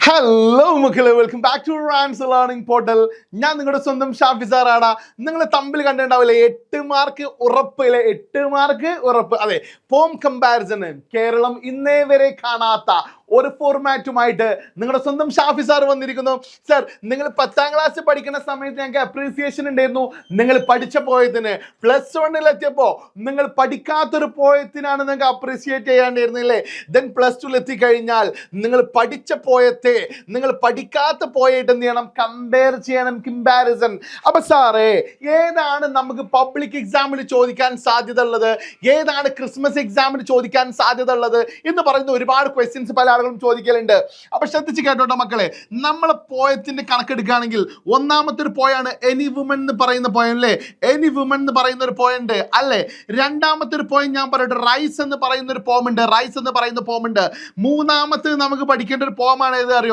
Hello മക്കളെ, welcome back to Rans learning portal. ഞാൻ നിങ്ങളുടെ സ്വന്തം ഷാഫിസാറാണ്. നിങ്ങൾ തമ്മിൽ കണ്ടിട്ടുണ്ടാവില്ലേ 8 മാർക്ക് ഉറപ്പ് അല്ലെ? 8 മാർക്ക് ഉറപ്പ്. അതെ, പോം കമ്പാരിസൺ കേരളം ഇന്നേ വരെ കാണാത്ത ഒരു ഫോർമാറ്റുമായിട്ട് നിങ്ങളുടെ സ്വന്തം ഷാഫി സാർ വന്നിരിക്കുന്നു. സർ, നിങ്ങൾ 10ാം ക്ലാസ് പഠിക്കുന്ന സമയത്ത് ഞങ്ങൾക്ക് അപ്രീസിയേഷൻ ഉണ്ടായിരുന്നു. നിങ്ങൾ പഠിച്ച പോയതിന് +1 എത്തിയപ്പോൾ നിങ്ങൾ പഠിക്കാത്തൊരു പോയത്തിനാണ് നിങ്ങൾക്ക് അപ്രീസിയേറ്റ് ചെയ്യാണ്ടിരുന്നില്ലേ? ദെൻ +2 എത്തിക്കഴിഞ്ഞാൽ നിങ്ങൾ പഠിച്ച പോയത്തെ നിങ്ങൾ പഠിക്കാത്ത പോയിട്ട് എന്ത് ചെയ്യണം? കമ്പയർ ചെയ്യണം, കമ്പാരിസൺ. അപ്പൊ സാറേ, ഏതാണ് നമുക്ക് പബ്ലിക് എക്സാമിന് ചോദിക്കാൻ സാധ്യത ഉള്ളത്, ഏതാണ് ക്രിസ്മസ് എക്സാമിന് ചോദിക്കാൻ സാധ്യത ഉള്ളത് എന്ന് പറയുന്ന ഒരുപാട് ക്വസ്റ്റ്യൻസ് പല ആളുകളും ചോദിക്കലുണ്ട്. അപ്പൊ ശ്രദ്ധിച്ച് കേട്ടോട്ടോ മക്കളെ, നമ്മളെ പോയത്തിന്റെ കണക്കെടുക്കുകയാണെങ്കിൽ ഒന്നാമത്തെ ഒരു പോയാണ് എനി വുമൻ എന്ന് പറയുന്ന പോയം അല്ലേ? എനി വുമൻ എന്ന് പറയുന്ന ഒരു പോയുണ്ട് അല്ലേ? രണ്ടാമത്തെ ഒരു പോയം ഞാൻ പറയട്ടെ, റൈസ് എന്ന് പറയുന്ന ഒരു പോമുണ്ട്. റൈസ് എന്ന് പറയുന്ന പോമുണ്ട്. മൂന്നാമത്തെ നമുക്ക് പഠിക്കേണ്ട ഒരു പോമാണ് ഏത് അറിയോ?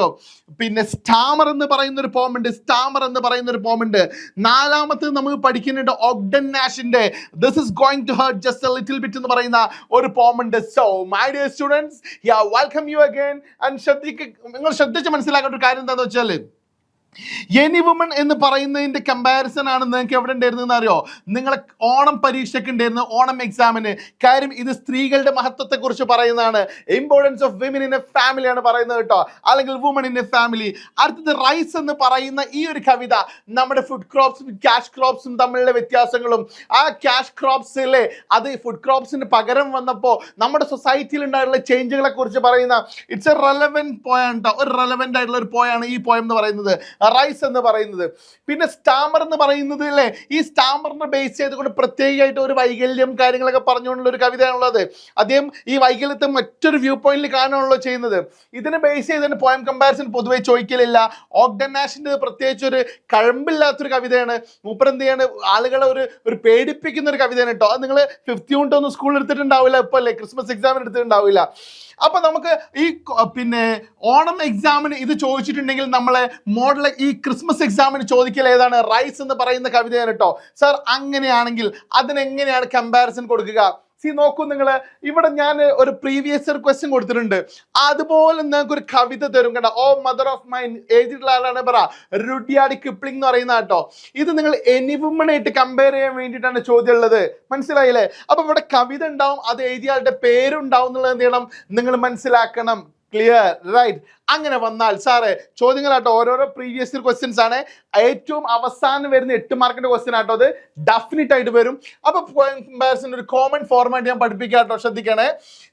പിന്നെ സ്റ്റാമർ എന്ന് പറയുന്ന ഒരു പോമുണ്ട്. സ്റ്റാമർ എന്ന് പറയുന്ന ഒരു പോമുണ്ട്. നാലാമത്തെ നമുക്ക് പഠിക്കുന്നുണ്ട് ഓഗ്ഡൻ നാഷിന്റെ this is going to hurt just a little bit എന്ന് പറയുന്ന ഒരു പോമുണ്ട്. So my dear students, welcome you again. And നിങ്ങൾ ശ്രദ്ധിച്ച് മനസ്സിലാക്കേണ്ട ഒരു കാര്യം എന്താണെന്ന് വെച്ചാൽ, എനി വുമൺ എന്ന് പറയുന്നതിന്റെ കമ്പാരിസൺ ആണ് നിങ്ങൾക്ക് എവിടെ ഉണ്ടായിരുന്നെന്ന് അറിയോ? നിങ്ങളെ ഓണം പരീക്ഷയ്ക്ക് ഉണ്ടായിരുന്നു, ഓണം എക്സാമിന്. കാര്യം ഇത് സ്ത്രീകളുടെ മഹത്വത്തെ കുറിച്ച് പറയുന്നതാണ്. Importance of women in A family ആണ് പറയുന്നത് കേട്ടോ, അല്ലെങ്കിൽ വുമൺ ഇൻ എ ഫാമിലി. അടുത്തത് റൈസ് എന്ന് പറയുന്ന ഈ ഒരു കവിത നമ്മുടെ ഫുഡ് ക്രോപ്സും ക്യാഷ് ക്രോപ്സും തമ്മിലുള്ള വ്യത്യാസങ്ങളും, ആ ക്യാഷ് ക്രോപ്സിലെ അത് ഫുഡ് ക്രോപ്സിന് പകരം വന്നപ്പോൾ നമ്മുടെ സൊസൈറ്റിയിൽ ഉണ്ടായിട്ടുള്ള ചേഞ്ചുകളെ കുറിച്ച് പറയുന്ന ഇറ്റ്സ് എ റെലവെന്റ് പോയാണ് കേട്ടോ. ഒരു റെലവെന്റ് ആയിട്ടുള്ള ഒരു പോയാണ് ഈ പോയം എന്ന് പറയുന്നത്, റൈസ് എന്ന് പറയുന്നത്. പിന്നെ സ്റ്റാമർ എന്ന് പറയുന്നത് അല്ലേ, ഈ സ്റ്റാമറിനെ ബേസ് ചെയ്തുകൊണ്ട് പ്രത്യേകമായിട്ട് ഒരു വൈകല്യം കാര്യങ്ങളൊക്കെ പറഞ്ഞുകൊണ്ടുള്ള ഒരു കവിതയാണുള്ളത്. അദ്ദേഹം ഈ വൈകല്യത്തെ മറ്റൊരു വ്യൂ പോയിന്റിൽ കാണാണല്ലോ ചെയ്യുന്നത്. ഇതിനെ ബേസ് ചെയ്തതിന് പോയം കമ്പാരിസൺ പൊതുവെ ചോദിക്കലില്ല. ഓഗ്ഡൻ നാഷിന്റെ പ്രത്യേകിച്ച് ഒരു കഴമ്പില്ലാത്തൊരു കവിതയാണ്. മൂപ്പരെന്ത് ചെയ്യാണ്, ആളുകളെ ഒരു പേടിപ്പിക്കുന്ന ഒരു കവിതയാണ് കേട്ടോ. അത് നിങ്ങൾ 5th യൂണിറ്റ് ഒന്നും സ്കൂളിൽ എടുത്തിട്ടുണ്ടാവില്ല, ഇപ്പൊ അല്ലേ ക്രിസ്മസ് എക്സാമിന് എടുത്തിട്ടുണ്ടാവില്ല. അപ്പൊ നമുക്ക് ഈ പിന്നെ ഓണം എക്സാമിന് ഇത് ചോദിച്ചിട്ടുണ്ടെങ്കിൽ നമ്മളെ മോഡൽ ഈ ക്രിസ്മസ് എക്സാമിന് ചോദിക്കൽ ഏതാണ്? റൈസ് എന്ന് പറയുന്ന കവിതയാണ് കേട്ടോ. സാർ, അങ്ങനെയാണെങ്കിൽ അതിനെങ്ങനെയാണ് കമ്പാരിസൺ കൊടുക്കുക? നോക്കൂ നിങ്ങൾ, ഇവിടെ ഞാൻ ഒരു പ്രീവിയസ് ഇയർ ക്വസ്റ്റ്യൻ കൊടുത്തിട്ടുണ്ട്. അതുപോലെ നിങ്ങൾക്ക് ഒരു കവിത തരും കേട്ടോ. ഓ മദർ ഓഫ് മൈൻ എഴുതിയിട്ടുള്ള ആളാണ് പറ റുഡിയാർഡ് കിപ്ലിംഗ് എന്ന് പറയുന്ന കേട്ടോ. ഇത് നിങ്ങൾ എനി വുമൺ ആയിട്ട് കമ്പയർ ചെയ്യാൻ വേണ്ടിയിട്ടാണ് ചോദ്യം ഉള്ളത്. മനസ്സിലായില്ലേ? അപ്പൊ ഇവിടെ കവിത ഉണ്ടാവും, അത് എഴുതിയ ആളുടെ പേരുണ്ടാവും എന്നുള്ളത് എന്ത് ചെയ്യണം? നിങ്ങൾ മനസ്സിലാക്കണം. Clear, right? അങ്ങനെ വന്നാൽ സാറേ ചോദ്യങ്ങളാട്ടോ, ഓരോരോ പ്രീവിയസ് ഇയർ ക്വസ്റ്റ്യൻസ് ആണ്. ഏറ്റവും അവസാനം വരുന്ന 8 മാർക്കിന്റെ ക്വസ്റ്റ്യൻ ആട്ടോ, അത് ഡെഫിനറ്റ് ആയിട്ട് വരും. അപ്പൊ കമ്പാരിസൺ ഒരു കോമൺ ഫോർമാറ്റ് ഞാൻ പഠിപ്പിക്കാട്ടോ, ശ്രദ്ധിക്കണേ.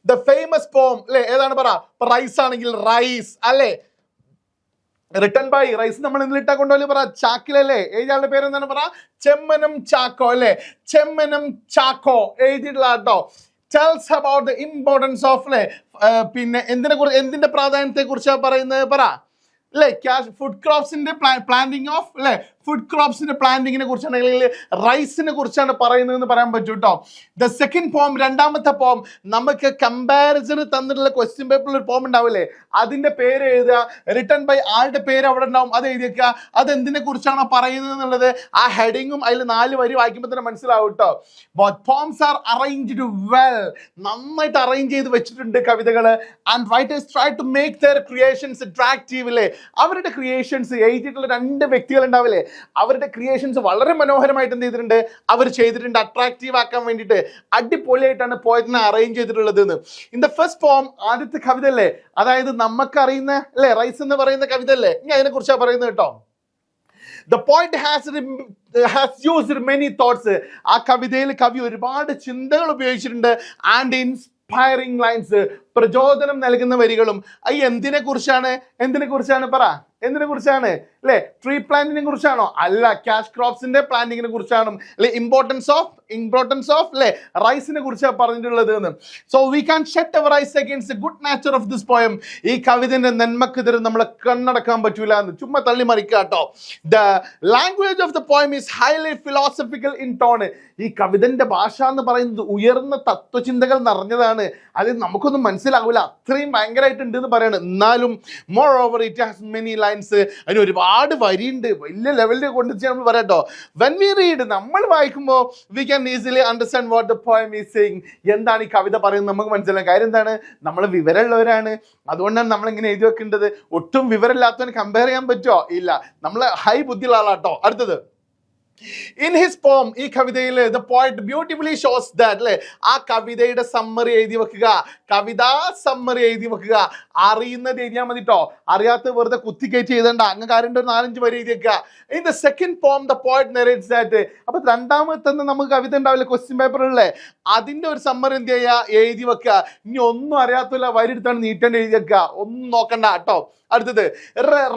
ദ ഫേമസ് പോം അല്ലെ, ഏതാണ് പറ? റൈസ് ആണെങ്കിൽ റൈസ് അല്ലേ, റിട്ടൺ ബൈ റൈസ് നമ്മൾ എന്തിലിട്ടാ കൊണ്ടുപോലും പറ ചാക്കിലല്ലേ? എഴുതിയാളുടെ പേര് എന്താണ് പറ? ചെമ്മനം ചാക്കോ അല്ലെ? ചെമ്മനം ചാക്കോ എഴുതിയിട്ടുള്ള കേട്ടോ. tells about the importance of പിന്നെ എന്തിന്റെ പ്രാധാന്യത്തെ കുറിച്ചാണ് പറയുന്നത് പറ അല്ലെ? ക്യാഷ് ഫുഡ് ക്രോപ്സിന്റെ പ്ലാന്റിങ് ഓഫ് അല്ലെ, ഫുഡ് ക്രോപ്സിന്റെ പ്ലാന്റിങ്ങിനെ കുറിച്ചാണ്, അല്ലെങ്കിൽ റൈസിനെ കുറിച്ചാണ് പറയുന്നതെന്ന് പറയാൻ പറ്റും കേട്ടോ. ദ സെക്കൻഡ് പോം, രണ്ടാമത്തെ പോം, നമുക്ക് കമ്പാരിസണ് തന്നിട്ടുള്ള ക്വസ്റ്റ്യൻ പേപ്പറിൽ ഒരു പോം ഉണ്ടാവില്ലേ, അതിന്റെ പേര് എഴുതുക. റിട്ടൺ ബൈ ആളുടെ പേര് അവിടെ ഉണ്ടാവും, അത് എഴുതിയേക്കുക. അത് എന്തിനെ കുറിച്ചാണോ പറയുന്നത് എന്നുള്ളത് ആ ഹെഡിങ്ങും അതിൽ 4 വരി വായിക്കുമ്പോൾ തന്നെ മനസ്സിലാവും കേട്ടോ. Both poems are arranged well, നന്നായിട്ട് അറേഞ്ച് ചെയ്ത് വെച്ചിട്ടുണ്ട് കവിതകള്. And writers try to make their creations attractive അല്ലേ? അവരുടെ ക്രിയേഷൻസ് എഴുതിയിട്ടുള്ള 2 വ്യക്തികൾ ഉണ്ടാവില്ലേ, അവരുടെ ക്രിയേഷൻസ് വളരെ മനോഹരമായിട്ട് എന്ത് ചെയ്തിട്ടുണ്ട്, അവർ ചെയ്തിട്ടുണ്ട്. അട്രാക്റ്റീവ് ആക്കാൻ വേണ്ടിയിട്ട് അടിപൊളിയായിട്ടാണ് പോയറ്റിനെ അറേഞ്ച് ചെയ്തിട്ടുള്ളത് എന്ന്. ഇൻ ദ ഫസ്റ്റ് പോം, ആദ്യത്തെ കവിത അല്ലേ, അതായത് നമുക്കറിയുന്ന അല്ലേ റൈസ് എന്ന് പറയുന്ന കവിത അല്ലേ, ഞാൻ അതിനെ കുറിച്ചാണ് പറയുന്നത് കേട്ടോ. The poet has used many thoughts. ആ കവിതയിൽ കവി ഒരുപാട് ചിന്തകൾ ഉപയോഗിച്ചിട്ടുണ്ട്. ആൻഡ് ഇൻസ്പയറിംഗ് ലൈൻസ്, പ്രചോദനം നൽകുന്ന വരികളും. എന്തിനെ കുറിച്ചാണ് പറ? എന്തിനെ കുറിച്ചാണ് അല്ലെ? ട്രീ പ്ലാന്റിനെ കുറിച്ചാണോ? അല്ല, ക്യാഷ് ക്രോപ്സിന്റെ പ്ലാന്റിങ്ങിനെ കുറിച്ചാണ് അല്ലെ? ഇമ്പോർട്ടൻസ് ഓഫ് അല്ലെ റൈസിനെ കുറിച്ചാണ് പറഞ്ഞിട്ടുള്ളത് എന്ന്. So we can shut our eyes against good nature of this poem. ഈ കവിതന്റെ നന്മക്കെതിരെ നമ്മളെ കണ്ണടക്കാൻ പറ്റൂല എന്ന് ചുമ്മാ തള്ളി മറിക്കാട്ടോ. The language of the poem is highly philosophical in tone. ഈ കവിതന്റെ ഭാഷ എന്ന് പറയുന്നത് ഉയർന്ന തത്വചിന്തകൾ നിറഞ്ഞതാണ്. അത് നമുക്കൊന്നും മനസ്സിലാവില്ല, അത്രയും ഭയങ്കരമായിട്ടുണ്ട് എന്ന് പറയാണ്. എന്നാലും more over it has many lines, അതിന് ഒരുപാട് വരിയുണ്ട്, വലിയ ലെവലിൽ കൊണ്ടുവച്ച് നമ്മൾ പറയാട്ടോ. വെൻ വി റീഡ്, നമ്മൾ വായിക്കുമ്പോൾ we can easily understand what the poem is saying. എന്താണ് ഈ കവിത പറയുന്നത് നമുക്ക് മനസ്സിലാവും. കാര്യം എന്താണ്, നമ്മൾ വിവരമുള്ളവരാണ്, അതുകൊണ്ടാണ് നമ്മളിങ്ങനെ എഴുതി വെക്കേണ്ടത്. ഒട്ടും വിവരമില്ലാത്തവന് കമ്പയർ ചെയ്യാൻ പറ്റുമോ? ഇല്ല, നമ്മൾ ഹൈ ബുദ്ധിയുള്ള ആളാട്ടോ. അടുത്തത്, ഇൻ ഹിസ് പോം, ഈ കവിതയിൽ the poet beautifully shows that, അല്ലെ, ആ കവിതയുടെ സമ്മറി എഴുതി വെക്കുക, കവിതാ സമ്മറി എഴുതി വെക്കുക. അറിയുന്നത് എഴുതിയാൽ മതി കേട്ടോ, അറിയാത്ത വെറുതെ കുത്തിക്കയറ്റി എഴുതണ്ട. അങ്ങ് കാര്യം ഒരു 4-5 വരി എഴുതി വെക്കുക. ഇൻ ദ സെക്കൻഡ് പോം ദ പോയറ്റ് നെറേറ്റ്സ് ദാറ്റ്, അപ്പൊ രണ്ടാമത്തെ നമുക്ക് കവിത ഉണ്ടാവില്ല ക്വസ്റ്റ്യൻ പേപ്പറിലെ, അതിന്റെ ഒരു സമ്മറി എന്ത് ചെയ്യുക, എഴുതി വെക്കുക. ഇനി ഒന്നും അറിയാത്തില്ല, വരി എടുത്താണ് നീട്ടേണ്ട എഴുതി വെക്കുക, ഒന്നും നോക്കണ്ട കേട്ടോ. അടുത്തത്,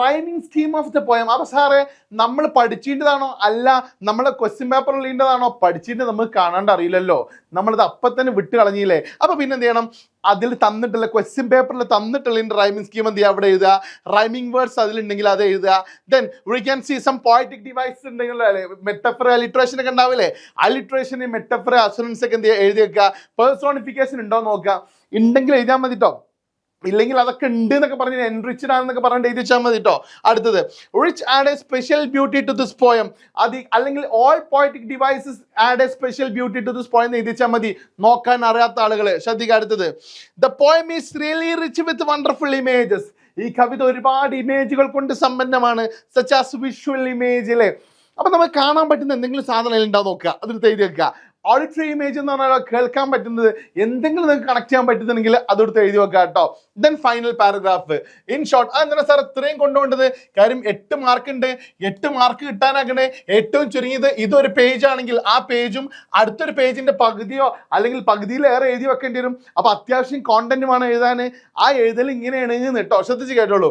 rhyming scheme of the poem. അപ്പൊ സാറേ നമ്മൾ പഠിച്ചിട്ടതാണോ അല്ല നമ്മളെ ക്വസ്റ്റ്യൻ പേപ്പറിൽ ഉള്ളതാണോ? പഠിച്ചിട്ട് നമുക്ക് കാണാണ്ട് അറിയില്ലല്ലോ, നമ്മളത് അപ്പം തന്നെ വിട്ട് കളഞ്ഞില്ലേ. അപ്പൊ പിന്നെ എന്ത് ചെയ്യണം, അതിൽ തന്നിട്ടുള്ള ക്വസ്റ്റ്യൻ പേപ്പറിൽ തന്നിട്ടുള്ള റൈമിംഗ് സ്കീം എന്ത് ചെയ്യുക, അവിടെ എഴുതുക. റൈമിംഗ് വേർഡ്സ് അതിലുണ്ടെങ്കിൽ അത് എഴുതുക. Then we can see some poetic device ഉണ്ടെങ്കിൽ, മെറ്റഫർ അലിട്രേഷൻ ഒക്കെ ഉണ്ടാവില്ലേ, അലിട്രേഷൻ മെറ്റഫർ അസുറൻസ് ഒക്കെ എന്ത് ചെയ്യുക, എഴുതി വെക്കുക. പേഴ്സോണിഫിക്കേഷൻ ഉണ്ടോ നോക്കുക, ഉണ്ടെങ്കിൽ എഴുതാൻ മതി കേട്ടോ. ഇല്ലെങ്കിൽ അതൊക്കെ ഉണ്ട് എന്നൊക്കെ പറഞ്ഞ് എൻറിച്ച്ഡ് ആണെന്നൊക്കെ പറഞ്ഞിട്ട് എഴുതി വെച്ചാൽ മതി കേട്ടോ. അടുത്തത്, rich add a special beauty to this poem. അത് അല്ലെങ്കിൽ all poetic devices add a special beauty to this poem എന്ന് എഴുതി വെച്ചാൽ മതി, നോക്കാൻ അറിയാത്ത ആളുകൾ ശ്രദ്ധിക്കുക. അടുത്തത്, the poem is really rich with wonderful images. ഈ കവിത ഒരുപാട് ഇമേജുകൾ കൊണ്ട് സമ്പന്നമാണ്, സച്ച് ആസ് വിഷ്വൽ ഇമേജ്, അല്ലേ. അപ്പൊ നമുക്ക് കാണാൻ പറ്റുന്ന എന്തെങ്കിലും സാധനം ഉണ്ടാവും നോക്കുക, അതെടുത്ത് എഴുതി വെക്കുക. ഓഡിറ്ററി ഇമേജ് എന്ന് പറഞ്ഞാൽ കേൾക്കാൻ പറ്റുന്നത്, എന്തെങ്കിലും നിങ്ങൾക്ക് കണക്ട് ചെയ്യാൻ പറ്റുന്നുണ്ടെങ്കിൽ അതെടുത്ത് എഴുതി വെക്കുക കേട്ടോ. Then final paragraph in short. അതെന്താണ് സാർ ഇത്രയും കൊണ്ടുപോകേണ്ടത്? കാര്യം 8 മാർക്ക് ഉണ്ട്, 8 മാർക്ക് കിട്ടാനാകണേ ഏറ്റവും ചുരുങ്ങിയത് ഇതൊരു പേജ് ആണെങ്കിൽ ആ പേജും അടുത്തൊരു പേജിന്റെ പകുതിയോ അല്ലെങ്കിൽ പകുതിയിലേറെ എഴുതി വെക്കേണ്ടി വരും. അപ്പൊ അത്യാവശ്യം കോണ്ടന്റ് വേണം എഴുതാൻ. ആ എഴുതൽ ഇങ്ങനെയാണ് കേട്ടോ, ശ്രദ്ധിച്ച് കേട്ടോളൂ.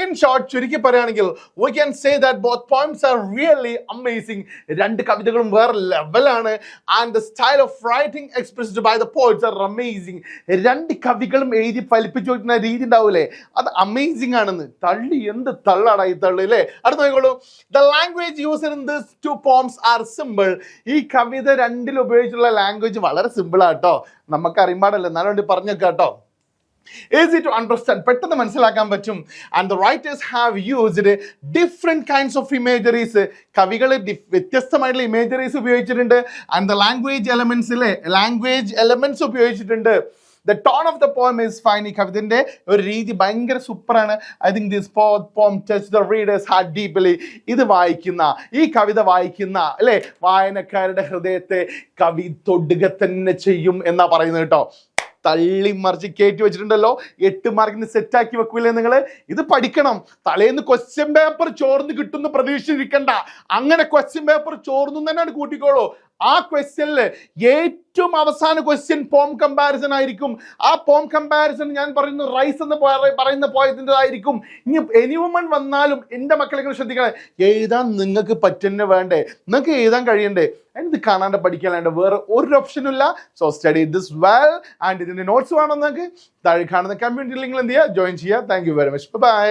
ഇൻ ഷോർട്ട്, ചുരുക്കി പറയുകയാണെങ്കിൽ we can say that both poems are really amazing. 2 കവിതകളും വേറെ ലെവലാണ്. And the style of writing expressed by the poets are amazing. 2 കവികളും എഴുതി ഫലിപ്പിച്ചു വെക്കുന്ന രീതി ഉണ്ടാവൂലേ, അത് അമേസിംഗ് ആണെന്ന്. തള്ളി എന്ത് തള്ളാടാ ഈ തള്ളി, അല്ലേ. അടുത്ത നോക്കിക്കോളൂ, the language used in these 2 poems are simple. ഈ കവിത 2ൽ ഉപയോഗിച്ചുള്ള ലാംഗ്വേജ് വളരെ സിമ്പിൾ ആട്ടോ, നമുക്ക് അറിയാൻ എന്നാലും വേണ്ടി പറഞ്ഞേക്കാം കേട്ടോ. Easy to understand, പെട്ടെന്ന് മനസ്സിലാക്കാൻ പറ്റും. And the writers have used different kinds of imageries. കവികൾ വ്യത്യസ്തമായിട്ടുള്ള ഇമേജറീസ് ഉപയോഗിച്ചിട്ടുണ്ട്. ആൻഡ് ദ ലാംഗ്വേജ് എലമെന്റ്സ് ഉപയോഗിച്ചിട്ടുണ്ട്. The tone of the poem is fine. ഈ കവിതന്റെ ഒരു രീതി ഭയങ്കര സൂപ്പറാണ്. ഐ തിങ്ക് ദിസ് പോം touch the readers heart deeply. ഇത് വായിക്കുന്ന, ഈ കവിത വായിക്കുന്ന, അല്ലെ, വായനക്കാരുടെ ഹൃദയത്തെ കവി തൊടുക തന്നെ ചെയ്യും എന്നാ പറയുന്നത് കേട്ടോ. തള്ളി മറിച്ച് കയറ്റി വെച്ചിട്ടുണ്ടല്ലോ, 8 മാർക്കിന് സെറ്റാക്കി വെക്കൂലേ നിങ്ങൾ? ഇത് പഠിക്കണം. തലേന്ന് ക്വസ്റ്റ്യൻ പേപ്പർ ചോർന്ന് കിട്ടുന്ന പ്രതീക്ഷിച്ചിരിക്കണ്ട. അങ്ങനെ ക്വസ്റ്റ്യൻ പേപ്പർ ചോർന്നു തന്നെയാണ് കൂട്ടിക്കോളൂ. ആ ക്വസ്റ്റ്യനിൽ ഏറ്റവും അവസാന ക്വസ്റ്റ്യൻ പോം കമ്പാരിസൺ ആയിരിക്കും. ആ പോം കമ്പാരിസൺ ഞാൻ പറയുന്നു റൈസ് എന്ന് പറയുന്ന പോയതിൻ്റെതായിരിക്കും. ഇനി എനിവുമൺ വന്നാലും എൻ്റെ മക്കളെ ശ്രദ്ധിക്കണം, എഴുതാൻ നിങ്ങൾക്ക് പറ്റുന്ന വേണ്ടേ, നിങ്ങൾക്ക് എഴുതാൻ കഴിയണ്ടേ. ഇത് കാണാണ്ട് പഠിക്കാനാണ്ട് വേറെ ഒരു ഓപ്ഷനും ഇല്ല. So study this well. And ഇതിൻ്റെ നോട്ട്സ് വേണം നിങ്ങൾക്ക് താഴെ കാണുന്ന കമ്മ്യൂണിറ്റി ലിങ്കിൽ എന്ത് ചെയ്യുക, ജോയിൻ ചെയ്യുക. Thank you very much. By.